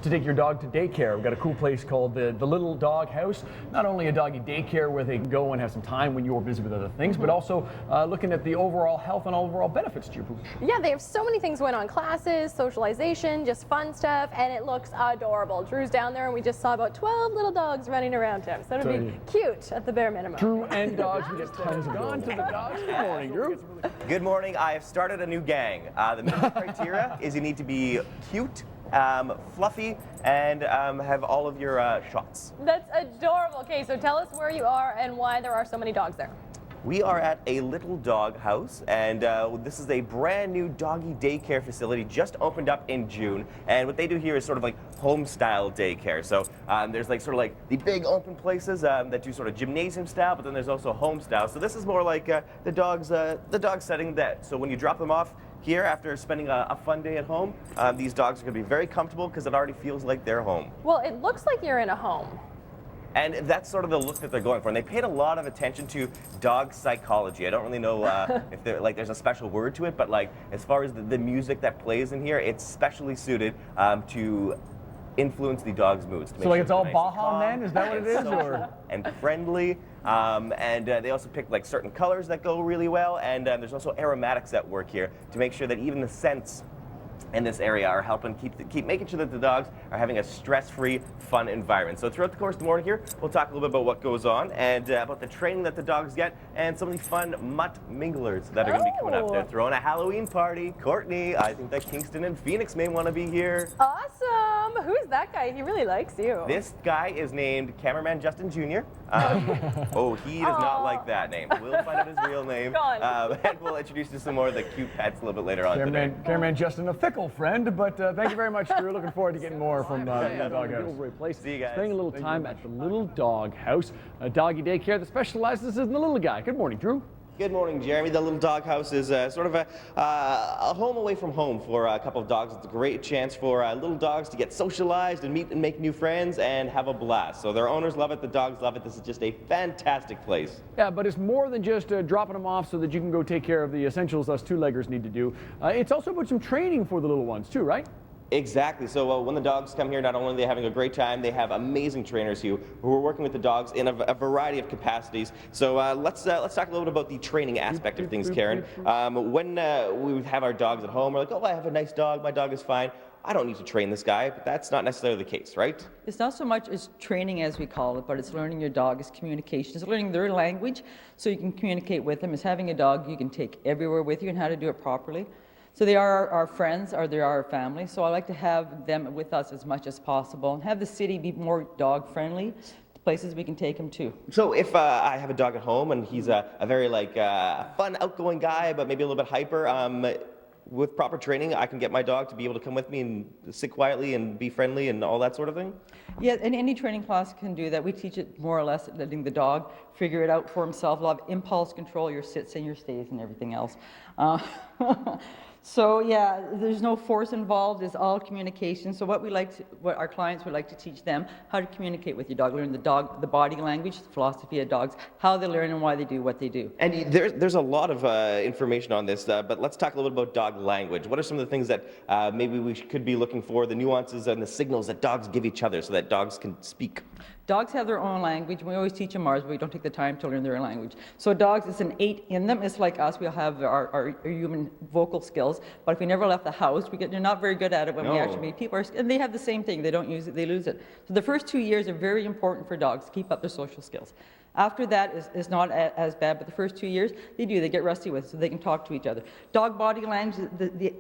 to take your dog to daycare. We've got a cool place called the Little Dog House. Not only a doggy daycare where they can go and have some time when you're busy with other things, but also looking at the overall health and overall benefits to your pooch. Yeah, they have so many things going on. Classes, socialization, just fun stuff, and it looks adorable. Drew's down there and we just saw about 12 little dogs running around him. So it'll be cute at the bare minimum. Drew and dogs, we get tons of gone to the dogs. Good morning, Drew. Good morning. I have started a new gang. The minimum criteria is you need to be cute, fluffy, and have all of your shots. That's adorable. Okay, so tell us where you are and why there are so many dogs there. We are at a Little Dog House, and this is a brand new doggy daycare facility just opened up in June. And what they do here is sort of like home-style daycare. So there's like sort of like the big open places that do sort of gymnasium style, but then there's also home style. So this is more like the dog setting that. So when you drop them off here after spending a fun day at home, these dogs are going to be very comfortable because it already feels like they're home. Well, it looks like you're in a home. And that's sort of the look that they're going for. And they paid a lot of attention to dog psychology. I don't really know if there's a special word to it, but like as far as the music that plays in here, it's specially suited to influence the dog's moods. So like it's all Baja Men? Is that what it is? Or? And friendly. And they also pick like certain colors that go really well. And there's also aromatics at work here to make sure that even the scents in this area are helping keep making sure that the dogs are having a stress-free, fun environment. So throughout the course of the morning here, we'll talk a little bit about what goes on and about the training that the dogs get and some of the fun mutt minglers that are going to be coming up. They're throwing a Halloween party. Courtney, I think that Kingston and Phoenix may want to be here. Awesome! Who's that guy? He really likes you. This guy is named Cameraman Justin Jr. Oh, he does not like that name. We'll find out his real name. And we'll introduce you to some more of the cute pets a little bit later on today. Cameraman Justin, a fickle friend, but thank you very much, Drew. Looking forward to getting more from the Dog House. See you guys. Spending a little time at the Little Dog House, a doggy daycare that specializes in the little guy. Good morning, Drew. Good morning, Jeremy. The Little Dog House is sort of a home away from home for a couple of dogs. It's a great chance for little dogs to get socialized and meet and make new friends and have a blast. So their owners love it, the dogs love it. This is just a fantastic place. Yeah, but it's more than just dropping them off so that you can go take care of the essentials us two-leggers need to do. It's also about some training for the little ones too, right? Exactly. So when the dogs come here, not only are they having a great time, they have amazing trainers who are working with the dogs in a variety of capacities. So let's talk a little bit about the training aspect of things, Karen. When we have our dogs at home, we're like, oh, I have a nice dog, my dog is fine. I don't need to train this guy, but that's not necessarily the case, right? It's not so much as training as we call it, but it's learning your dog, it's communication, it's learning their language so you can communicate with them. It's having a dog you can take everywhere with you and how to do it properly. So they are our friends, or they are our family, so I like to have them with us as much as possible and have the city be more dog friendly, places we can take them to. So if I have a dog at home and he's a very fun, outgoing guy, but maybe a little bit hyper, with proper training, I can get my dog to be able to come with me and sit quietly and be friendly and all that sort of thing? Yeah, and any training class can do that. We teach it more or less, letting the dog figure it out for himself. A lot of impulse control, your sits and your stays and everything else. So yeah, there's no force involved. It's all communication. So what our clients would like to teach them, how to communicate with your dog, learn the body language, the philosophy of dogs, how they learn and why they do what they do. And there's a lot of information on this, but let's talk a little bit about dog language. What are some of the things that maybe we could be looking for, the nuances and the signals that dogs give each other so that dogs can speak? Dogs have their own language. We always teach them ours, but we don't take the time to learn their language. So dogs, it's innate in them. It's like us. We'll have our human vocal skills, but if we never left the house, they're not very good at it when we actually meet people. And they have the same thing. They don't use it, they lose it. So the first 2 years are very important for dogs to keep up their social skills. After that is not as bad, but the first 2 years, they get rusty with it, so they can talk to each other. Dog body language,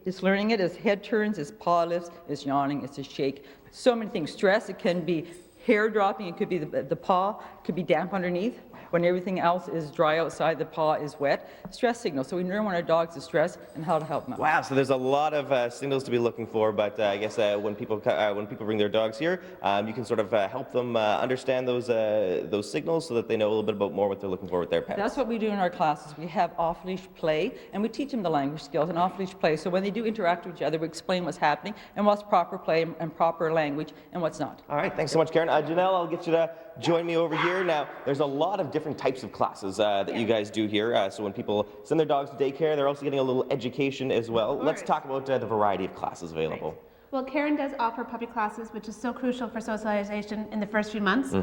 it's learning it, is head turns, is paw lifts, is yawning, it's a shake. So many things. Stress, it can be hair dropping, it could be the paw, it could be damp underneath. When everything else is dry outside, the paw is wet. Stress signals. So we learn when our dogs are stressed and how to help them out. Wow, so there's a lot of signals to be looking for, but I guess when people bring their dogs here, you can sort of help them understand those signals so that they know a little bit about more what they're looking for with their pets. That's what we do in our classes. We have off-leash play, and we teach them the language skills and off-leash play. So when they do interact with each other, we explain what's happening and what's proper play and proper language and what's not. All right, thanks so much, Karen. Janelle, I'll get you to join me over here. Now, there's a lot of different types of classes that you guys do here. So when people send their dogs to daycare, they're also getting a little education as well. Let's talk about the variety of classes available. Well, Karen does offer puppy classes, which is so crucial for socialization in the first few months.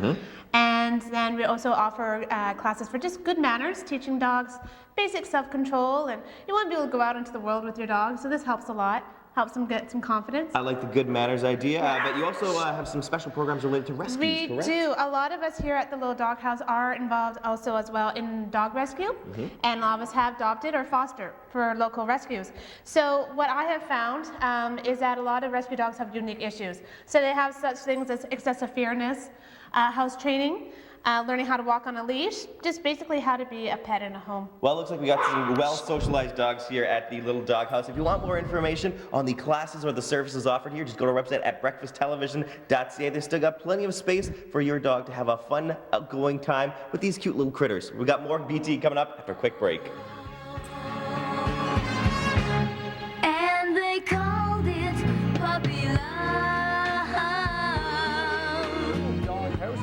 And then we also offer classes for just good manners, teaching dogs basic self-control, and you want to be able to go out into the world with your dog, so this helps a lot. Helps them get some confidence. I like the good manners idea, but you also have some special programs related to rescues, We correct? do. A lot of us here at the Little Dog House are involved also as well in dog rescue, and a lot of us have adopted or fostered for local rescues. So what I have found is that a lot of rescue dogs have unique issues. So they have such things as excessive fearness, house training, learning how to walk on a leash, just basically how to be a pet in a home. Well, it looks like we got some well-socialized dogs here at the Little Dog House. If you want more information on the classes or the services offered here, just go to our website at breakfasttelevision.ca. They've still got plenty of space for your dog to have a fun, outgoing time with these cute little critters. We got more BT coming up after a quick break. And they called it puppy love. Dog house,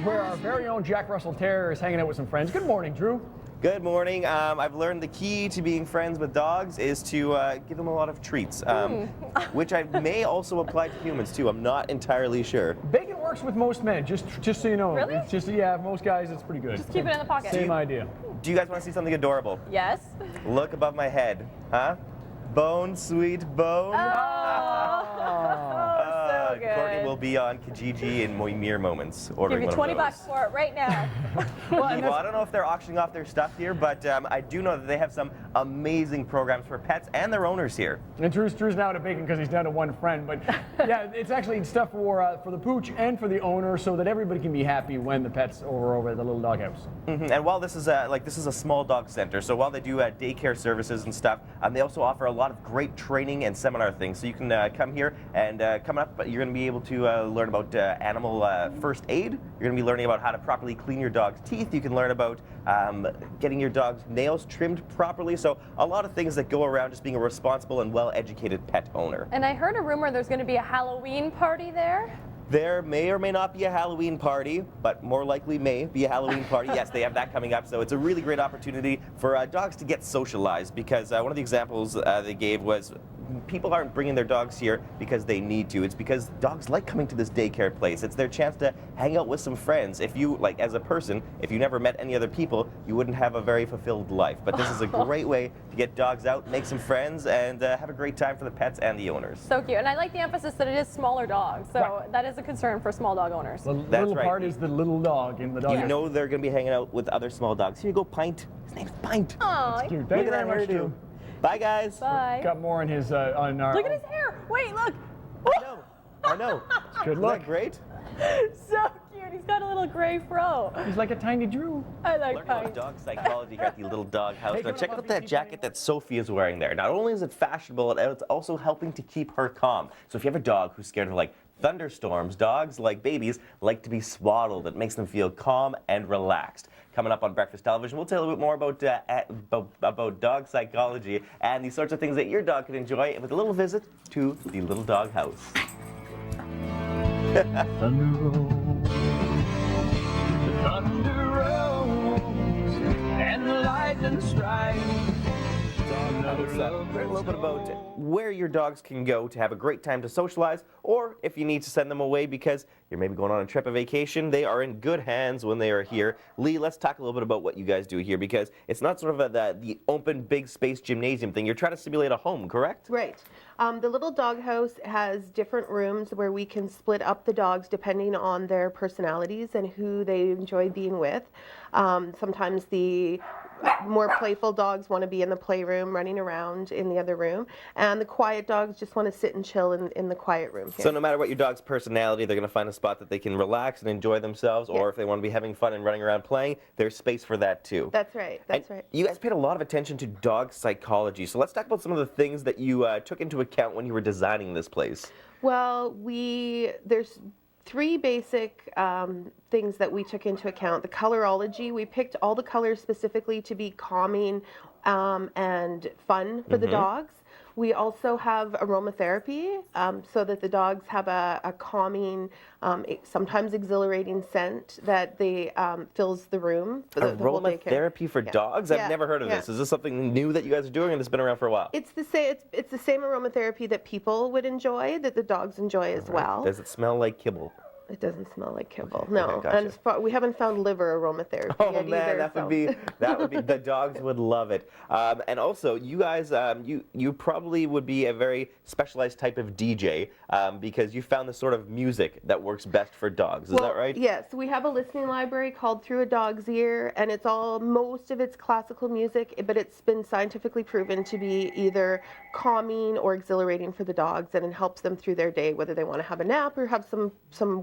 where our very own Jack Russell Terrier is hanging out with some friends. Good morning, Drew. Good morning. I've learned the key to being friends with dogs is to give them a lot of treats, which I may also apply to humans too. I'm not entirely sure. Bacon works with most men, just so you know. Really? It's just, yeah, most guys, it's pretty good. Just keep it in the pocket. Same idea. Do you guys want to see something adorable? Yes. Look above my head, huh? Bone, sweet bone. So good. Courtney will be on Kijiji in mere moments ordering Give you one 20 of those. bucks for it right now. Well, I don't know if they're auctioning off their stuff here, but I do know that they have some amazing programs for pets and their owners here. And Drew's now at a bacon because he's down to one friend, but yeah, it's actually stuff for the pooch and for the owner, so that everybody can be happy when the pet's over at the Little Dog House. And while this is a small dog center, so while they do daycare services and stuff, they also offer a lot of great training and seminar things. So you can come here and coming up, you're going to be able to learn about animal first aid. You're going to be learning about how to properly clean your dog's teeth. You can learn about getting your dog's nails trimmed properly. So a lot of things that go around just being a responsible and well-educated pet owner. And I heard a rumor there's going to be a Halloween party there. There may or may not be a Halloween party, but more likely may be a Halloween party. Yes, they have that coming up, so it's a really great opportunity for dogs to get socialized, because one of the examples they gave was people aren't bringing their dogs here because they need to. It's because dogs like coming to this daycare place. It's their chance to hang out with some friends. If you, like as a person, if you never met any other people, you wouldn't have a very fulfilled life. But this is a great way to get dogs out, make some friends, and have a great time for the pets and the owners. So cute. And I like the emphasis that it is smaller dogs. So that is a concern for small dog owners. The That's little right. part is the little dog in the dog You house. know they're going to be hanging out with other small dogs. Here you go, Pint. His name's Pint. Aw, Cute. Look Thank at you that very much, hairdo. Drew. Bye, guys. bye. Got more on his on our. Look at his hair. Wait, look. I know. Good Isn't look. that great? So cute. He's got a little gray fro. He's like a tiny Drew. I like Learn about Pine. dog psychology here at the Little Dog House. Hey, Now don't check love out that BT jacket that Sophie is wearing there. Not only is it fashionable, it's also helping to keep her calm. So if you have a dog who's scared of like thunderstorms, dogs, like babies, like to be swaddled. It makes them feel calm and relaxed. Coming up on Breakfast Television, we'll tell you a little bit more about dog psychology and the sorts of things that your dog can enjoy with a little visit to the Little Dog House. Thunder rolls, the thunder rolls, and the lightning strikes. Learn a little bit about where your dogs can go to have a great time to socialize, or if you need to send them away because you're maybe going on a trip of vacation, they are in good hands when they are here. Lee, let's talk a little bit about what you guys do here, because it's not sort of the open big space gymnasium thing. You're trying to simulate a home, correct? Right. The Little Dog House has different rooms where we can split up the dogs depending on their personalities and who they enjoy being with. Sometimes the more playful dogs want to be in the playroom, running around in the other room, and the quiet dogs just want to sit and chill in the quiet room here. So no matter what your dog's personality, they're going to find a spot that they can relax and enjoy themselves, or if they want to be having fun and running around playing, there's space for that too. That's right. That's And right. You guys paid a lot of attention to dog psychology, so let's talk about some of the things that you took into account when you were designing this place. Well, there's three basic things that we took into account. The colorology, we picked all the colors specifically to be calming and fun for the dogs. We also have aromatherapy so that the dogs have a calming, sometimes exhilarating scent that they fills the room. For the whole daycare. Aromatherapy for dogs? I've never heard of this. Is this something new that you guys are doing, and it's been around for a while? It's the same. It's the same aromatherapy that people would enjoy, that the dogs enjoy as well. Does it smell like kibble? It doesn't smell like kibble. No, okay, gotcha. and as far, we haven't found liver aromatherapy Oh yet man, either, that would be the dogs would love it. And also, you guys, you probably would be a very specialized type of DJ because you found the sort of music that works best for dogs. Is that right? Yes, we have a listening library called Through a Dog's Ear, and it's most of it's classical music, but it's been scientifically proven to be either calming or exhilarating for the dogs, and it helps them through their day, whether they want to have a nap or have some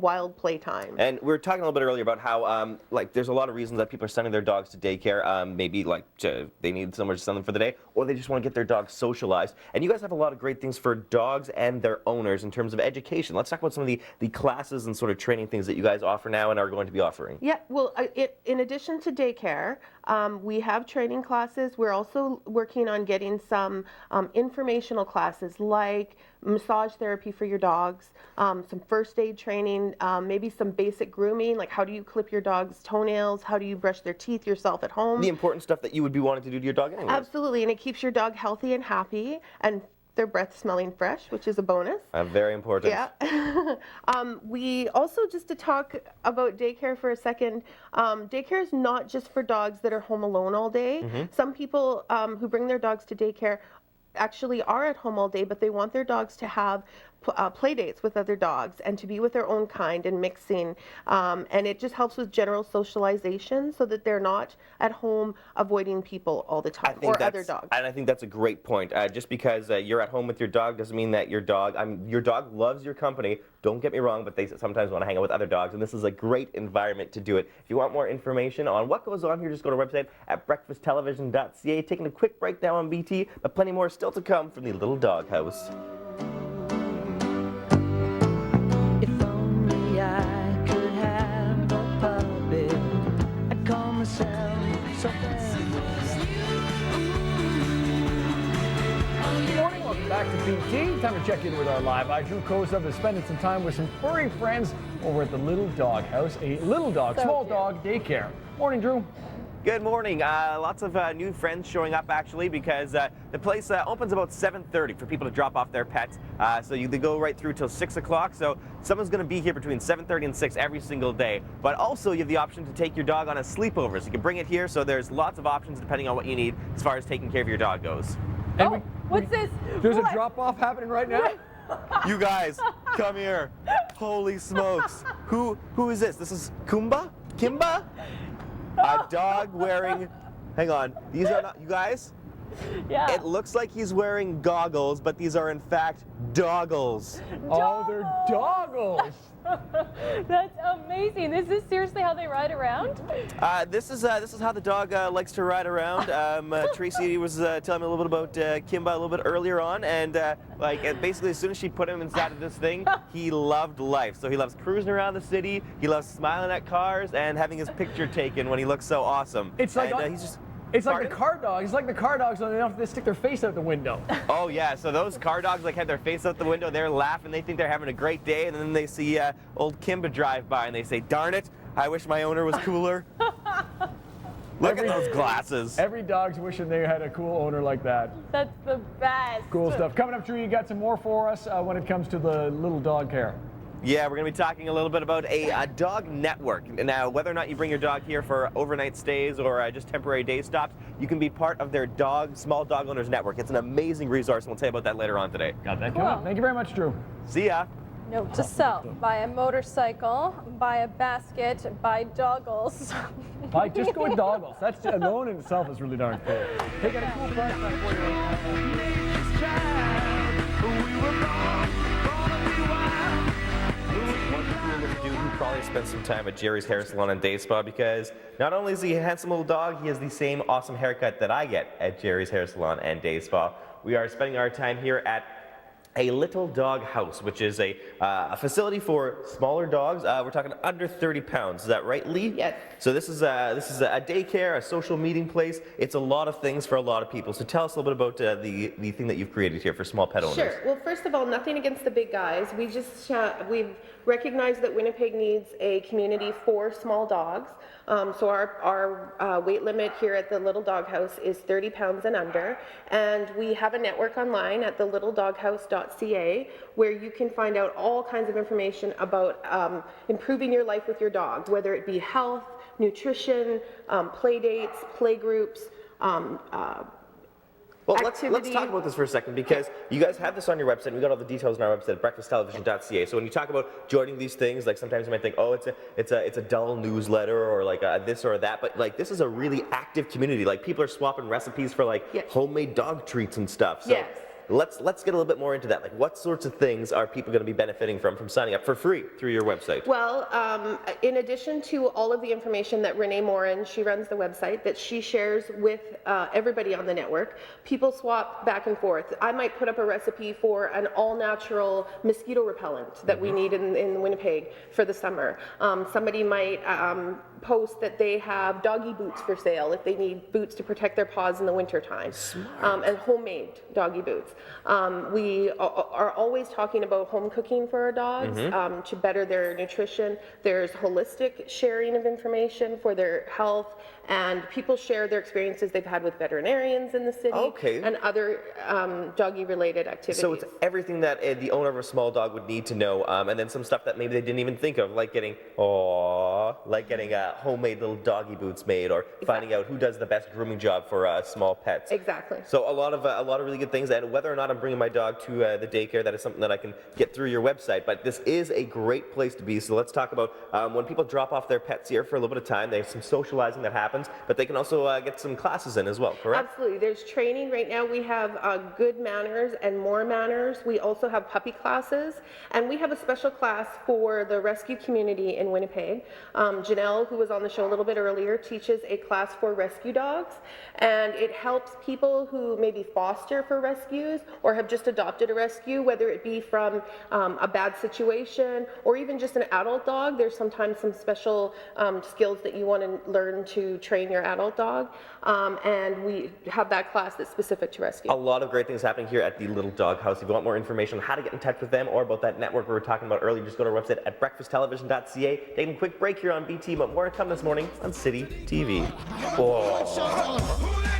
wild playtime. And we were talking a little bit earlier about how like there's a lot of reasons that people are sending their dogs to daycare. Maybe like they need somewhere to send them for the day, or they just want to get their dogs socialized. And you guys have a lot of great things for dogs and their owners in terms of education. Let's talk about some of the classes and sort of training things that you guys offer now and are going to be offering. Yeah, well, in addition to daycare, we have training classes. We're also working on getting some informational classes like massage therapy for your dogs, some first aid training, maybe some basic grooming, like how do you clip your dog's toenails, how do you brush their teeth yourself at home. The important stuff that you would be wanting to do to your dog anyway. Absolutely, and it keeps your dog healthy and happy, and their breath smelling fresh, which is a bonus. Very important. Yeah. We also, just to talk about daycare for a second, daycare is not just for dogs that are home alone all day. Some people who bring their dogs to daycare actually are at home all day, but they want their dogs to have play dates with other dogs and to be with their own kind and mixing. And it just helps with general socialization so that they're not at home avoiding people all the time or other dogs. And I think that's a great point. Just because you're at home with your dog doesn't mean that your dog loves your company. Don't get me wrong, but they sometimes want to hang out with other dogs, and this is a great environment to do it. If you want more information on what goes on here, just go to our website at breakfasttelevision.ca. Taking a quick break now on BT, but plenty more still to come from the Little Dog House. If only I could have a puppet, I'd call myself something. Good morning, welcome back to BT. Time to check in with our live eye. Drew Kozub is spending some time with some furry friends over at the Little Dog House, a little dog, small dog daycare. Morning, Drew. Good morning. Lots of new friends showing up actually because the place opens about 7:30 for people to drop off their pets. So they go right through till 6 o'clock. So someone's going to be here between 7:30 and 6 every single day. But also you have the option to take your dog on a sleepover. So you can bring it here. So there's lots of options depending on what you need as far as taking care of your dog goes. And what's this? There's a drop-off happening right now? You guys, come here. Holy smokes. Who is this? This is Kumba? Kimba? A dog wearing, hang on, these are not, you guys? Yeah. It looks like he's wearing goggles, but these are in fact doggles. Oh, they're doggles. That's amazing. This is seriously how they ride around? This is how the dog likes to ride around. Tracy was telling me a little bit about Kimba a little bit earlier on, and basically as soon as she put him inside of this thing, he loved life. So he loves cruising around the city. He loves smiling at cars and having his picture taken when he looks so awesome. It's like he's just. It's like the car dogs. It's like the car dogs when they don't have to stick their face out the window. Oh yeah, so those car dogs have their face out the window, they're laughing, they think they're having a great day, and then they see old Kimba drive by and they say, darn it, I wish my owner was cooler. Look at those glasses. Every dog's wishing they had a cool owner like that. That's the best. Cool stuff. Coming up, Drew, you got some more for us when it comes to the little dog care. Yeah, we're going to be talking a little bit about a dog network. Now, whether or not you bring your dog here for overnight stays or just temporary day stops, you can be part of their small dog owners network. It's an amazing resource, and we'll tell you about that later on today. Got that coming up. Thank you very much, Drew. See ya. Note to self, buy a motorcycle, buy a basket, buy doggles. Just go with doggles. That's alone in itself is really darn cool. Hey, got a cool price for you right Dude who probably spent some time at Jerry's Hair Salon and Day Spa because not only is he a handsome little dog, he has the same awesome haircut that I get at Jerry's Hair Salon and Day Spa. We are spending our time here at a little dog house, which is a facility for smaller dogs. We're talking under 30 pounds. Is that right, Lee? Yes. So this is a daycare, a social meeting place. It's a lot of things for a lot of people. So tell us a little bit about the thing that you've created here for small pet owners. Sure. Well, first of all, nothing against the big guys. We've recognized that Winnipeg needs a community for small dogs. So our weight limit here at the Little Dog House is 30 pounds and under, and we have a network online at thelittledoghouse.ca where you can find out all kinds of information about improving your life with your dog, whether it be health, nutrition, play dates, play groups. Well, let's talk about this for a second, because you guys have this on your website. We got all the details on our website at breakfasttelevision.ca. So when you talk about joining these things, like sometimes you might think, oh, it's a dull newsletter or like this or that, but like this is a really active community. Like people are swapping recipes for like homemade dog treats and stuff. So let's get a little bit more into that. Like what sorts of things are people going to be benefiting from signing up for free through your website? Well, in addition to all of the information that Renee Morin, she runs the website, that she shares with everybody on the network, people swap back and forth. I might put up a recipe for an all-natural mosquito repellent that we need in Winnipeg for the summer. Somebody might post that they have doggy boots for sale if they need boots to protect their paws in the wintertime, and homemade doggy boots. We are always talking about home cooking for our dogs to better their nutrition. There's holistic sharing of information for their health, and people share their experiences they've had with veterinarians in the city and other doggy-related activities. So it's everything that the owner of a small dog would need to know, and then some stuff that maybe they didn't even think of, like getting homemade little doggy boots made, or finding out who does the best grooming job for small pets. Exactly. So a lot of really good things, and whether or not I'm bringing my dog to the daycare, that is something that I can get through your website. But this is a great place to be. So let's talk about when people drop off their pets here for a little bit of time. They have some socializing that happens, but they can also get some classes in as well, correct? Absolutely. There's training. Right now we have good manners and more manners. We also have puppy classes, and we have a special class for the rescue community in Winnipeg. Janelle, who was on the show a little bit earlier, teaches a class for rescue dogs, and it helps people who maybe foster for rescues or have just adopted a rescue, whether it be from a bad situation or even just an adult dog. There's sometimes some special skills that you want to learn to train your adult dog, and we have that class that's specific to rescue. A lot of great things happening here at the Little Dog House. If you want more information on how to get in touch with them or about that network we were talking about earlier, just go to our website at breakfasttelevision.ca. Taking a quick break here on BT, but more to come this morning on City TV. Whoa.